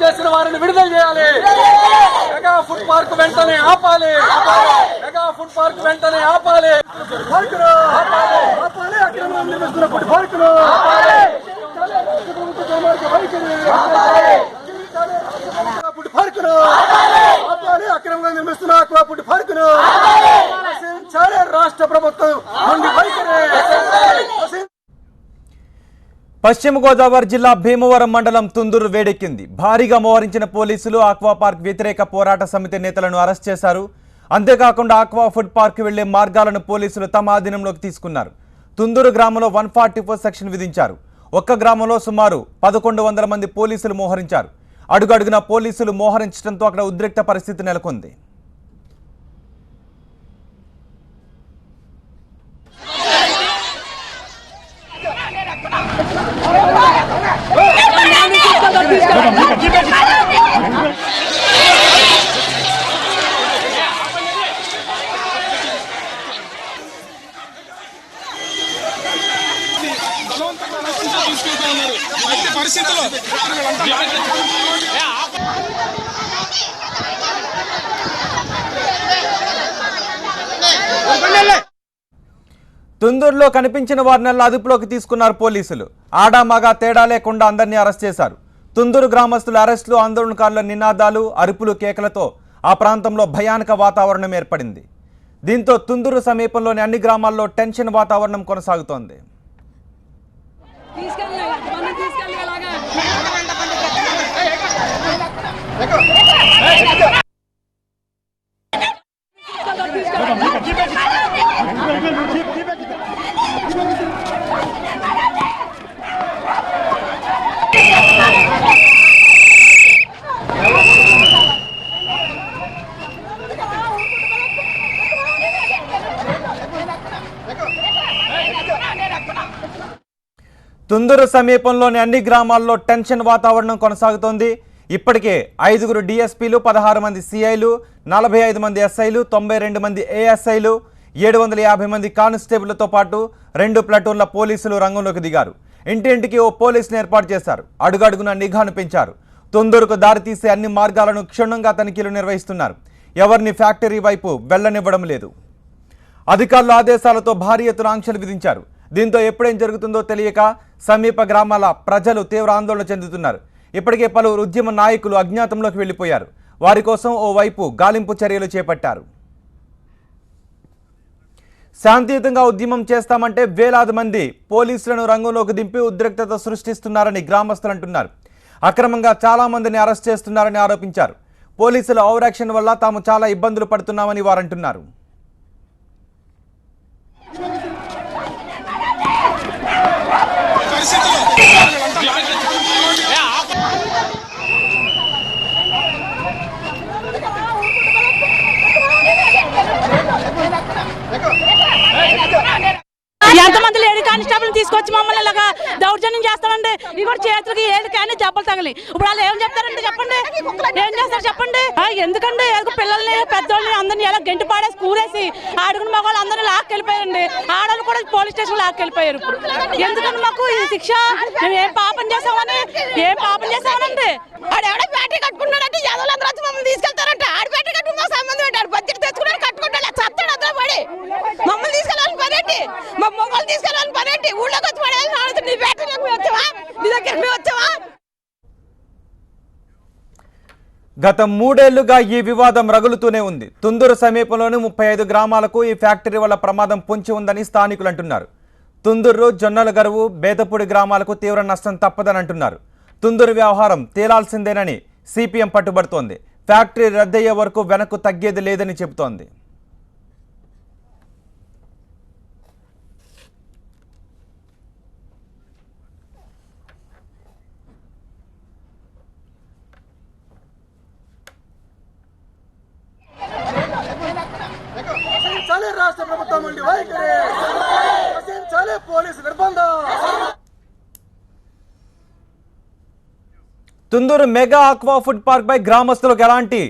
చేసిన వారిని విడుదల చేయాలి. మెగా ఫుడ్ పార్క్ వెంటనే ఆపాలి. మెగా ఫుడ్ పార్క్ వెంటనే ఆపాలి. అక్రమంగా నిర్మిస్తున్న ఫుడ్ పార్క్ అక్రమంగా నిర్మిస్తున్న ఫుడ్ పార్క్ రాష్ట్ర ప్రభుత్వం నుండి పశ్చిమ గోదావరి జిల్లా భీమవరం మండలం తుందూరు వేడెక్కింది. భారీగా మోహరించిన పోలీసులు ఆక్వా పార్క్ వ్యతిరేక పోరాట సమితి నేతలను అరెస్ట్ చేశారు. అంతేకాకుండా ఆక్వా ఫుడ్ పార్క్ వెళ్లే మార్గాలను పోలీసులు తమ ఆధీనంలోకి తీసుకున్నారు. తుందూరు గ్రామంలో 144 సెక్షన్ విధించారు. ఒక్క గ్రామంలో సుమారు 1100 మంది పోలీసులు మోహరించారు. అడుగడుగున పోలీసులు మోహరించడంతో అక్కడ ఉద్రిక్త పరిస్థితి నెలకొంది. తుందూరులో కనిపించిన వారినల్లా అదుపులోకి తీసుకున్నారు పోలీసులు. ఆడామగా తేడా లేకుండా అందరినీ అరెస్ట్ చేశారు. తుందూరు గ్రామస్తుల అరెస్టులు, ఆందోళనకారుల నినాదాలు, అరుపులు, కేకలతో ఆ ప్రాంతంలో భయానక వాతావరణం ఏర్పడింది. దీంతో తుందూరు సమీపంలోని అన్ని గ్రామాల్లో టెన్షన్ వాతావరణం కొనసాగుతోంది. తుందూరు సమీపంలోని అన్ని గ్రామాల్లో టెన్షన్ వాతావరణం కొనసాగుతోంది. ఇప్పటికే 5 డిఎస్పీలు, 16 మంది సిఐలు, 45 మంది ఎస్ఐలు, 92 మంది ఏఎస్ఐలు, 750 మంది కానిస్టేబుళ్లతో పాటు 2 ప్లాటూన్ల పోలీసులు రంగంలోకి దిగారు. ఇంటింటికి ఓ పోలీసును ఏర్పాటు చేశారు. అడుగడుగున నిఘాను పెంచారు. తుందూరుకు దారితీసే అన్ని మార్గాలను క్షుణ్ణంగా తనిఖీలు నిర్వహిస్తున్నారు. ఎవరిని ఫ్యాక్టరీ వైపు వెళ్లనివ్వడం లేదు. అధికారుల ఆదేశాలతో భారీ ఎత్తున ఆంక్షలు విధించారు. దీంతో ఎప్పుడేం జరుగుతుందో తెలియక సమీప గ్రామాల ప్రజలు తీవ్ర ఆందోళన చెందుతున్నారు. ఇప్పటికే పలువురు ఉద్యమ నాయకులు అజ్ఞాతంలోకి వెళ్లిపోయారు. వారి కోసం ఓవైపు గాలింపు చర్యలు చేపట్టారు. శాంతియుతంగా ఉద్యమం చేస్తామంటే వేలాది మంది పోలీసులను రంగంలోకి దింపి ఉద్రిక్తత సృష్టిస్తున్నారని గ్రామస్తులు అంటున్నారు. అక్రమంగా చాలా మందిని అరెస్ట్ చేస్తున్నారని ఆరోపించారు. పోలీసుల ఓవర్ యాక్షన్ వల్ల తాము చాలా ఇబ్బందులు పడుతున్నామని వారంటున్నారు. ఎంతమంది లేడీ కానిస్టేబుల్ తీసుకొచ్చి మమ్మల్ని ఇలాగా దౌర్జన్యం చేస్తామండి. ఇది కూడా చేతులకి ఏది కానీ దెబ్బలు తగిలి. ఇప్పుడు వాళ్ళు ఏం చెప్తారంటే చెప్పండి, ఏం చేస్తారు చెప్పండి. ఎందుకండి పిల్లల్ని పెద్దోళ్ళని అందరినీ ఎలా గంటి పాడేసి కూరేసి ఆడుకున్న మగవాళ్ళు అందరూ లాక్కెళ్ళిపోయారండి. ఆడవాళ్ళు కూడా పోలీస్ స్టేషన్ లాక్కెళ్ళిపోయారు. ఇప్పుడు ఎందుకంటే మాకు ఈ శిక్ష మేము ఏం పాపం చేసామని ఆడు ఎవడో బ్యాటరీ కట్టుకున్నాడంటే యాదవులందరూ వచ్చి మమ్మల్ని తీసుకెళ్తారంట. ఆడు బ్యాటరీ కట్టుకున్న సంబంధం ఏంటి? ఆడు బడ్జెట్ తెచ్చుకున్నాడు, కట్టుకుంటాడు, చస్తాడు అద్దరు పడి. మమ్మల్ని తీసుకెళ్ళాలని పనేంటి? మా మొక్కలు తీసుకెళ్ళాలని పనేంటి? ఊళ్ళోకి వచ్చి పడేయాలని నీ బ్యాటరీలోకి వచ్చావా? నీ దగ్గర వచ్చావా? గత 3 ఏళ్లుగా ఈ వివాదం రగులుతూనే ఉంది. తుందూరు సమీపంలోని 35 గ్రామాలకు ఈ ఫ్యాక్టరీ వల్ల ప్రమాదం పొంచి ఉందని స్థానికులు అంటున్నారు. తుందూరు, జొన్నలగరువు, బేతపూడి గ్రామాలకు తీవ్ర నష్టం తప్పదని అంటున్నారు. తుందూరు వ్యవహారం తేలాల్సిందేనని సిపిఎం పట్టుబడుతోంది. ఫ్యాక్టరీ రద్దయ్యే వరకు వెనక్కు తగ్గేది లేదని చెబుతోంది. రాష్ట్ర ప్రభుత్వం నుండి వైఖరి, పోలీసు నిర్బంధం. Tundurru mega aqua food park పై గ్రామస్తులకు ఎలాంటి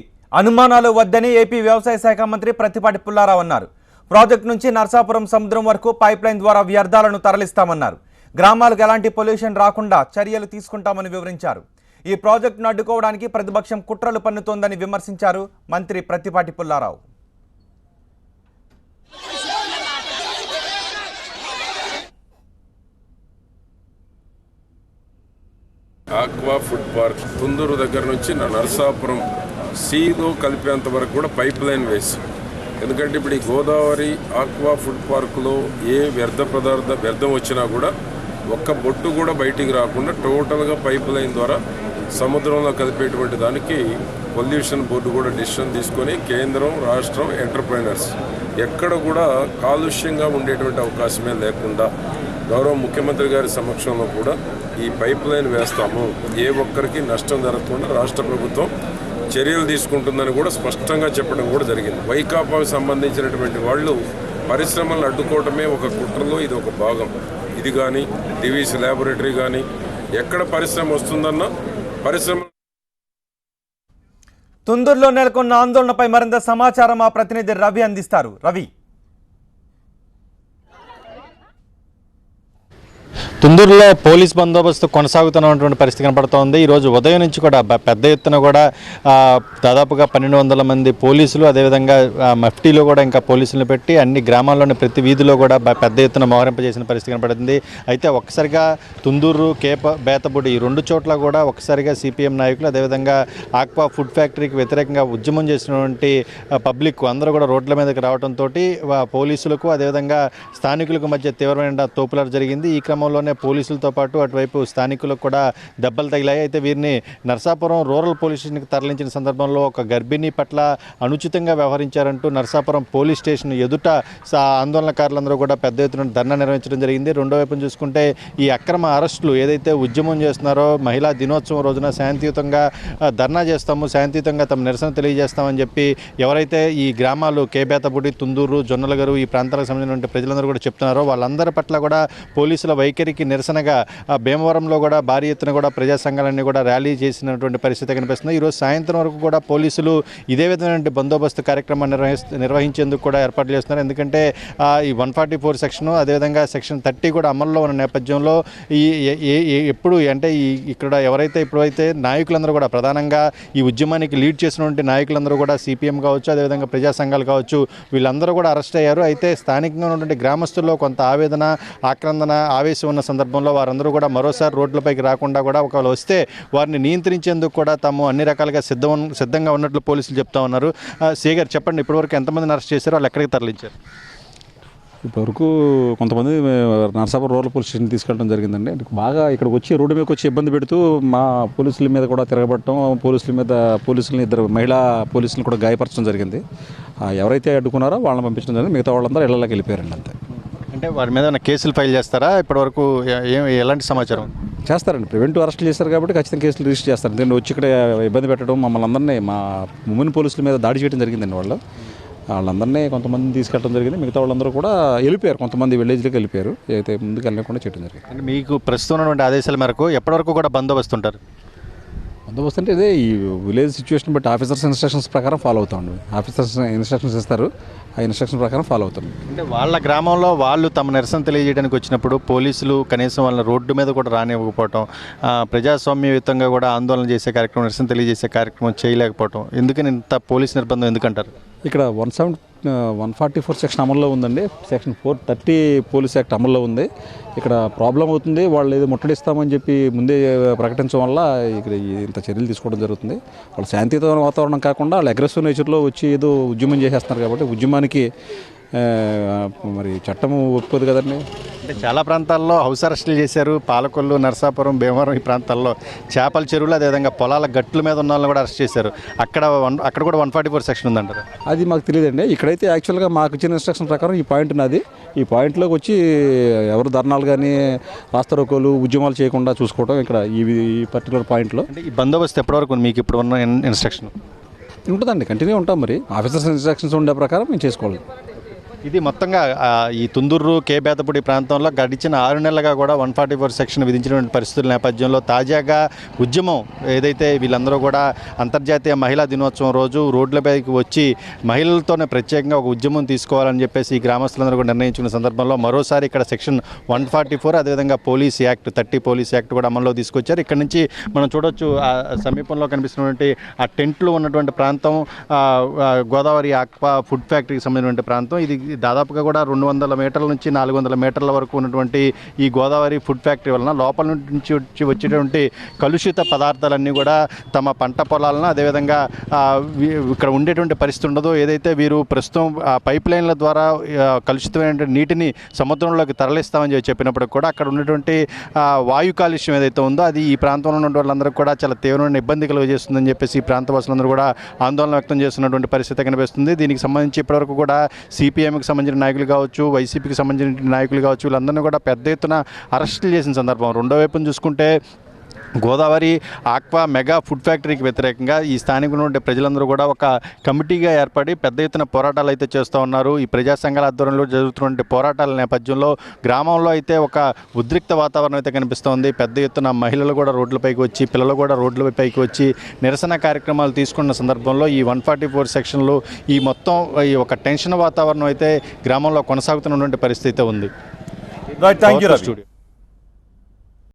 అనుమానాలు వద్దని ఏపీ వ్యవసాయ శాఖ మంత్రి ప్రత్తిపాటి పుల్లారావు అన్నారు. ప్రాజెక్టు నుంచి నర్సాపురం సముద్రం వరకు పైప్ లైన్ ద్వారా వ్యర్థాలను తరలిస్తామన్నారు. గ్రామాలకు ఎలాంటి పొల్యూషన్ రాకుండా చర్యలు తీసుకుంటామని వివరించారు. ఈ ప్రాజెక్టును అడ్డుకోవడానికి ప్రతిపక్షం కుట్రలు పన్నుతోందని విమర్శించారు మంత్రి Prathipati Pullarao. Aqua food park Tundurru దగ్గర నుంచి నరసాపురం సీలో కలిపేంత వరకు కూడా పైప్ లైన్ వేసి, ఎందుకంటే ఇప్పుడు ఈ గోదావరి ఆక్వా ఫుడ్ పార్కులో ఏ వ్యర్థం వచ్చినా కూడా ఒక్క బొట్టు కూడా బయటికి రాకుండా టోటల్గా పైప్ లైన్ ద్వారా సముద్రంలో కలిపేటువంటి దానికి పొల్యూషన్ బోర్డు కూడా డిసిషన్ తీసుకొని కేంద్రం, రాష్ట్రం, ఎంటర్ప్రైనర్స్ ఎక్కడ కూడా కాలుష్యంగా ఉండేటువంటి అవకాశమే లేకుండా గౌరవ ముఖ్యమంత్రి గారి సమక్షంలో కూడా ఈ పైప్ లైన్ వేస్తాము, ఏ ఒక్కరికి నష్టం జరగకుండా రాష్ట్ర ప్రభుత్వం చర్యలు తీసుకుంటుందని కూడా స్పష్టంగా చెప్పడం కూడా జరిగింది. వైకాపాకు సంబంధించినటువంటి వాళ్ళు పరిశ్రమలను అడ్డుకోవటమే ఒక కుట్రలో ఇది ఒక భాగం. ఇది కానీ డివిసి ల్యాబొరేటరీ కానీ ఎక్కడ పరిశ్రమ వస్తుందన్న పరిశ్రమ. తుందూరులో నెలకొన్న ఆందోళనపై మరింత సమాచారం మా ప్రతినిధి రవి అందిస్తారు. రవి, తుందూరులో పోలీస్ బందోబస్తు కొనసాగుతున్నటువంటి పరిస్థితి కనపడుతోంది. ఈరోజు ఉదయం నుంచి కూడా పెద్ద ఎత్తున కూడా దాదాపుగా 1200 మంది పోలీసులు, అదేవిధంగా మఫ్టీలో కూడా ఇంకా పోలీసులను పెట్టి అన్ని గ్రామాల్లోని ప్రతి వీధిలో కూడా పెద్ద ఎత్తున మోహరింపజేసిన పరిస్థితి కనపడుతుంది. అయితే ఒక్కసారిగా తుందూరు, బేతబుడి ఈ 2 చోట్ల కూడా ఒక్కసారిగా సిపిఎం నాయకులు, అదేవిధంగా ఆక్వా ఫుడ్ ఫ్యాక్టరీకి వ్యతిరేకంగా ఉద్యమం చేసినటువంటి పబ్లిక్ అందరూ కూడా రోడ్ల మీదకి రావడంతో పోలీసులకు అదేవిధంగా స్థానికులకు మధ్య తీవ్రమైన తోపులాట జరిగింది. ఈ క్రమంలోనే పోలీసులతో పాటు అటువైపు స్థానికులకు కూడా దెబ్బలు తగిలాయి. అయితే వీరిని నరసాపురం రూరల్ పోలీస్ స్టేషన్కి తరలించిన సందర్భంలో ఒక గర్భిణీ పట్ల అనుచితంగా వ్యవహరించారంటూ నరసాపురం పోలీస్ స్టేషన్ ఎదుట ఆందోళనకారులందరూ కూడా పెద్ద ఎత్తున ధర్నా నిర్వహించడం జరిగింది. రెండో వైపున చూసుకుంటే ఈ అక్రమ అరెస్టులు ఏదైతే ఉద్యమం చేస్తున్నారో, మహిళా దినోత్సవం రోజున శాంతియుతంగా ధర్నా చేస్తాము, శాంతియుతంగా తమ నిరసన తెలియజేస్తామని చెప్పి ఎవరైతే ఈ గ్రామాలు బేతబుడి, తుందూరు, జొన్నలగరు ఈ ప్రాంతాలకు సంబంధించిన ప్రజలందరూ కూడా చెప్తున్నారో వాళ్ళందరి పట్ల కూడా పోలీసుల వైఖరికి నిరసనగా భీమవరంలో కూడా భారీ ఎత్తున కూడా ప్రజా సంఘాలన్నీ కూడా ర్యాలీ చేసినటువంటి పరిస్థితి కనిపిస్తుంది. ఈరోజు సాయంత్రం వరకు కూడా పోలీసులు ఇదే విధమైన బందోబస్తు కార్యక్రమాన్ని నిర్వహించేందుకు కూడా ఏర్పాట్లు చేస్తున్నారు. ఎందుకంటే ఈ 144 సెక్షన్, అదేవిధంగా సెక్షన్ 30 కూడా అమల్లో ఉన్న నేపథ్యంలో ఎప్పుడు అంటే ఇక్కడ ఎవరైతే ఇప్పుడైతే నాయకులందరూ కూడా ప్రధానంగా ఈ ఉద్యమానికి లీడ్ చేసినటువంటి నాయకులందరూ కూడా సిపిఎం కావచ్చు, అదేవిధంగా ప్రజా సంఘాలు కావచ్చు, వీళ్ళందరూ కూడా అరెస్ట్ అయ్యారు. అయితే స్థానికంగా ఉన్నటువంటి గ్రామస్తుల్లో కొంత ఆవేదన, ఆక్రందన, ఆవేశం ఉన్న సందర్భంలో వారందరూ కూడా మరోసారి రోడ్లపైకి రాకుండా కూడా ఒకవేళ వస్తే వారిని నియంత్రించేందుకు కూడా తాము అన్ని రకాలుగా సిద్ధంగా ఉన్నట్లు పోలీసులు చెప్తా ఉన్నారు. సేగర్, చెప్పండి, ఇప్పటివరకు ఎంతమందిని అరెస్ట్ చేశారు, వాళ్ళు ఎక్కడికి తరలించారు? ఇప్పటివరకు కొంతమంది నరసాపురం రూరల్ పోలీస్ స్టేషన్ తీసుకెళ్ళడం జరిగిందండి. బాగా ఇక్కడికి వచ్చి రోడ్డు మీదకి వచ్చి ఇబ్బంది పెడుతూ మా పోలీసుల మీద కూడా తిరగబడటం, పోలీసులని ఇద్దరు మహిళా పోలీసులను కూడా గాయపరచడం జరిగింది. ఎవరైతే అడ్డుకున్నారో వాళ్ళని పంపించడం జరిగింది. మిగతా వాళ్ళందరూ ఇళ్లలోకి వెళ్ళిపోయారండి. అంతే. అంటే వారి మీద కేసులు ఫైల్ చేస్తారా? ఇప్పటివరకు ఎలాంటి సమాచారం చేస్తారండి? ప్రివెంటివ్ అరెస్టులు చేస్తారు కాబట్టి ఖచ్చితంగా కేసులు రిజిస్టర్ చేస్తారు. దీన్ని వచ్చి ఇక్కడ ఇబ్బంది పెట్టడం, మమ్మల్ని అందరినీ మా ఉమెన్ పోలీసుల మీద దాడి చేయడం జరిగిందండి. వాళ్ళందరినీ కొంతమందిని తీసుకెళ్ళడం జరిగింది. మిగతా వాళ్ళందరూ కూడా వెళ్ళిపోయారు. కొంతమంది విలేజ్లోకి వెళ్ళిపోయారు. అయితే ముందుకు వెళ్ళకుండా చేయడం జరిగింది. అంటే మీకు ప్రస్తుతం ఉన్నటువంటి ఆదేశాల మేరకు ఎప్పటివరకు కూడా బందోబస్తు ఉంటారు? బందోబస్తు అంటే ఇదే ఈ విలేజ్ సిచ్యువేషన్ బట్టి ఆఫీసర్స్ ఇన్స్ట్రక్షన్స్ ప్రకారం ఫాలో అవుతాం. ఆఫీసర్స్ ఇన్స్ట్రక్షన్స్ ఇస్తారు, ఆ ఇన్స్ట్రక్షన్ ప్రకారం ఫాలో అవుతాం. అంటే వాళ్ళ గ్రామంలో వాళ్ళు తమ నిరసన తెలియజేయడానికి వచ్చినప్పుడు పోలీసులు కనీసం వాళ్ళని రోడ్డు మీద కూడా రానివ్వకపోవటం, ప్రజాస్వామ్యయుతంగా కూడా ఆందోళన చేసే కార్యక్రమం, నిరసన తెలియజేసే కార్యక్రమం చేయలేకపోవటం, ఎందుకని ఇంత పోలీస్ నిర్బంధం ఎందుకంటారు? ఇక్కడ 144 సెక్షన్ అమల్లో ఉందండి. సెక్షన్ 430 పోలీస్ యాక్ట్ అమల్లో ఉంది. ఇక్కడ ప్రాబ్లం అవుతుంది. వాళ్ళు ఏదో ముట్టడిస్తామని చెప్పి ముందే ప్రకటించడం వల్ల ఇక్కడ ఇంత చర్యలు తీసుకోవడం జరుగుతుంది. వాళ్ళు శాంతియుత వాతావరణం కాకుండా వాళ్ళు అగ్రెసివ్ నేచర్లో వచ్చి ఏదో ఉద్యమం చేసేస్తున్నారు కాబట్టి ఉద్యమానికి మరి చట్టం ఒప్పుకోదు కదండి. అంటే చాలా ప్రాంతాల్లో హౌస్ అరెస్టులు చేశారు. పాలకొల్లు, నరసాపురం, భీమవరం ఈ ప్రాంతాల్లో చేపల చెరువులు, అదేవిధంగా పొలాల గట్ల మీద ఉన్న వాళ్ళని కూడా అరెస్ట్ చేశారు. అక్కడ కూడా 144 సెక్షన్ ఉందంటారు. అది మాకు తెలియదండి. ఇక్కడైతే యాక్చువల్గా మాకు ఇచ్చిన ఇన్స్ట్రక్షన్ ప్రకారం ఈ పాయింట్ ఉన్నది. ఈ పాయింట్లోకి వచ్చి ఎవరు ధర్నాలు కానీ రాస్తారోకోలు ఉద్యమాలు చేయకుండా చూసుకోవడం ఇక్కడ ఈ పర్టికులర్ పాయింట్లో. అంటే ఈ బందోబస్తు ఎప్పటివరకు మీకు ఇప్పుడు ఉన్న ఇన్స్ట్రక్షన్ ఉంటుందండి? కంటిన్యూ ఉంటాం. మరి ఆఫీసర్స్ ఇన్స్ట్రక్షన్స్ ఉండే ప్రకారం మేము చేసుకోవాలి. ఇది మొత్తంగా ఈ తుందూరు బేతపూడి ప్రాంతంలో గడిచిన 6 నెలలుగా కూడా 144 సెక్షన్ విధించినటువంటి పరిస్థితుల నేపథ్యంలో తాజాగా ఉద్యమం ఏదైతే వీళ్ళందరూ కూడా అంతర్జాతీయ మహిళా దినోత్సవం రోజు రోడ్లపైకి వచ్చి మహిళలతోనే ప్రత్యేకంగా ఒక ఉద్యమం తీసుకోవాలని చెప్పేసి ఈ గ్రామస్తులందరూ కూడా నిర్ణయించుకున్న సందర్భంలో మరోసారి ఇక్కడ సెక్షన్ 144 అదేవిధంగా పోలీస్ యాక్ట్ 30 పోలీస్ యాక్ట్ కూడా అమల్లో తీసుకొచ్చారు. ఇక్కడ నుంచి మనం చూడొచ్చు ఆ సమీపంలో కనిపిస్తున్నటువంటి ఆ టెంట్లు ఉన్నటువంటి ప్రాంతం గోదావరి ఆక్వా ఫుడ్ ఫ్యాక్టరీకి సంబంధించిన ప్రాంతం. ఇది దాదాపుగా కూడా 200 మీటర్ల నుంచి 400 మీటర్ల వరకు ఉన్నటువంటి ఈ గోదావరి ఫుడ్ ఫ్యాక్టరీ వలన లోపల నుంచి వచ్చేటువంటి కలుషిత పదార్థాలన్నీ కూడా తమ పంట పొలాలను అదేవిధంగా ఇక్కడ ఉండేటువంటి పరిస్థితి ఉండదు. ఏదైతే వీరు ప్రస్తుతం పైప్ లైన్ల ద్వారా కలుషితమైన నీటిని సముద్రంలోకి తరలిస్తామని చెప్పినప్పటికి కూడా అక్కడ ఉన్నటువంటి వాయు కాలుష్యం ఏదైతే ఉందో అది ఈ ప్రాంతంలో ఉన్న వాళ్ళందరూ కూడా చాలా తీవ్రమైన ఇబ్బంది కలుగజేస్తుందని చెప్పేసి ఈ ప్రాంత వాసులందరూ కూడా ఆందోళన వ్యక్తం చేస్తున్నటువంటి పరిస్థితి కనిపిస్తుంది. దీనికి సంబంధించి ఇప్పటివరకు కూడా సిపిఎంకి సంబంధించిన నాయకులు కావచ్చు, వైసీపీకి సంబంధించిన నాయకులు కావచ్చు, వీళ్ళందరినీ కూడా పెద్ద ఎత్తున అరెస్టులు చేసిన సందర్భం. రెండో వైపున చూసుకుంటే గోదావరి ఆక్వా మెగా ఫుడ్ ఫ్యాక్టరీకి వ్యతిరేకంగా ఈ స్థానికులు ఉండే ప్రజలందరూ కూడా ఒక కమిటీగా ఏర్పడి పెద్ద ఎత్తున పోరాటాలు అయితే చేస్తూ ఉన్నారు. ఈ ప్రజా సంఘాల ఆధ్వర్యంలో జరుగుతున్న పోరాటాల నేపథ్యంలో గ్రామంలో అయితే ఒక ఉద్రిక్త వాతావరణం అయితే కనిపిస్తోంది. పెద్ద ఎత్తున మహిళలు కూడా రోడ్లపైకి వచ్చి, పిల్లలు కూడా రోడ్లపైకి వచ్చి నిరసన కార్యక్రమాలు తీసుకున్న సందర్భంలో ఈ 144 సెక్షన్లు ఈ మొత్తం ఈ ఒక టెన్షన్ వాతావరణం అయితే గ్రామంలో కొనసాగుతున్నటువంటి పరిస్థితి ఉంది. Right, thank you.